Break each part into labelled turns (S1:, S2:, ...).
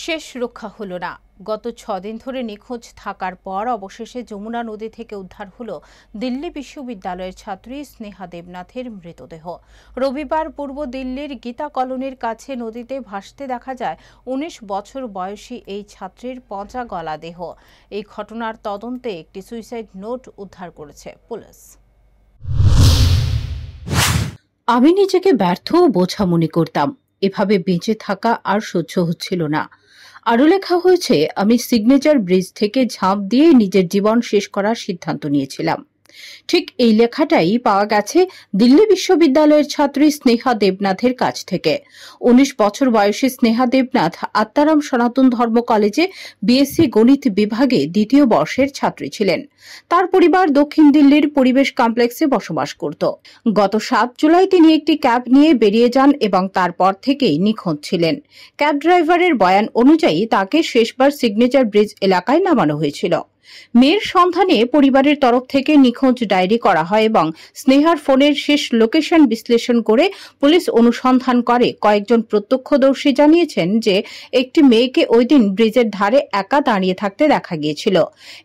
S1: শেষ রক্ষা হলো না। গত 6 দিন ধরে নিখোঁজ থাকার পর অবশেষে যমুনা নদী থেকে উদ্ধার হলো দিল্লি বিশ্ববিদ্যালয়ের ছাত্রী স্নেহা দেবনাথের মৃতদেহ। রবিবার পূর্ব দিল্লির গীতা কলোনির কাছে নদীতে ভাসতে দেখা যায় 19 বছর বয়সী এই ছাত্রীর পচা গলা দেহ। এই ঘটনার তদন্তে একটি সুইসাইড নোট উদ্ধার করেছে পুলিশ।
S2: আমি নিজেকে ব্যর্থ ও বোঝা মনে করতাম। এভাবে বেঁচে থাকা আর সহ্য হচ্ছিল না। আরও লেখা হয়েছে, আমি সিগনেচার ব্রিজ থেকে ঝাঁপ দিয়ে নিজের জীবন শেষ করার সিদ্ধান্ত নিয়েছিলাম। ঠিক এই লেখাটাই পাওয়া গেছে দিল্লি বিশ্ববিদ্যালয়ের ছাত্রী স্নেহা দেবনাথের কাছ থেকে। 19 বছর বয়সী স্নেহা দেবনাথ আত্মারাম সনাতন ধর্ম কলেজে বিএসসি গণিত বিভাগে 2য় বর্ষের ছাত্রী ছিলেন। তার পরিবার দক্ষিণ দিল্লির পরিবেশ কমপ্লেক্সে বসবাস করত। গত 7 জুলাই তিনি একটি ক্যাব নিয়ে বেরিয়ে যান এবং তারপর থেকেই নিখোঁজ ছিলেন। ক্যাব ড্রাইভারের বয়ান অনুযায়ী তাকে শেষবার সিগনেচার ব্রিজ এলাকায় নামানো হয়েছিল। মেয়ের সন্ধানে পরিবারের তরফ থেকে নিখোঁজ ডায়েরি করা হয় এবং স্নেহার ফোনের শেষ লোকেশন বিশ্লেষণ করে পুলিশ অনুসন্ধান করে। কয়েকজন প্রত্যক্ষদর্শী জানিয়েছেন যে একটি মেয়েকে ওই দিন ব্রিজের ধারে একা দাঁড়িয়ে থাকতে দেখা গিয়েছিল।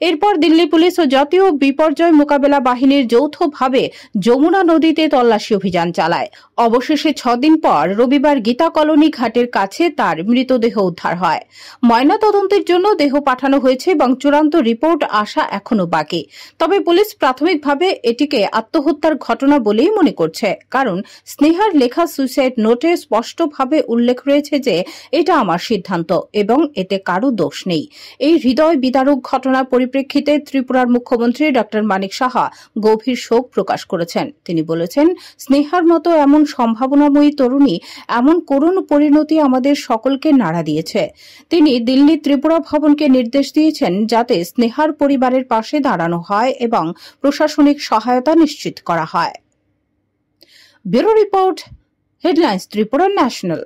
S2: এরপর দিল্লি পুলিশ ও জাতীয় বিপর্যয় মোকাবেলা বাহিনীর যৌথভাবে যমুনা নদীতে তল্লাশি অভিযান চালায়। অবশেষে 6 দিন পর রবিবার গীতা কলোনি ঘাটের কাছে তার মৃতদেহ উদ্ধার হয়। ময়নাতদন্তের জন্য দেহ পাঠানো হয়েছে এবং চূড়ান্ত রিপোর্ট আসা এখনো বাকি। তবে পুলিশ প্রাথমিকভাবে এটিকে আত্মহত্যার ঘটনা বলেই মনে করছে, কারণ স্নেহার লেখা সুইসাইড নোটে স্পষ্টভাবে উল্লেখ রয়েছে যে এটা আমার সিদ্ধান্ত এবং এতে কারো দোষ নেই। এই হৃদয় বিদারক ঘটনার পরিপ্রেক্ষিতে ত্রিপুরার মুখ্যমন্ত্রী ডক্টর মানিক সাহা গভীর শোক প্রকাশ করেছেন। তিনি বলেছেন, স্নেহার মতো এমন সম্ভাবনাময়ী তরুণী, এমন করুণ পরিণতি আমাদের সকলকে নাড়া দিয়েছে। তিনি দিল্লি ত্রিপুরা ভবনকে নির্দেশ দিয়েছেন যাতে স্নেহার পরিবারের পাশে দাঁড়ানো হয় এবং প্রশাসনিক সহায়তা নিশ্চিত করা হয়। Bureau report, headlines Tripura national.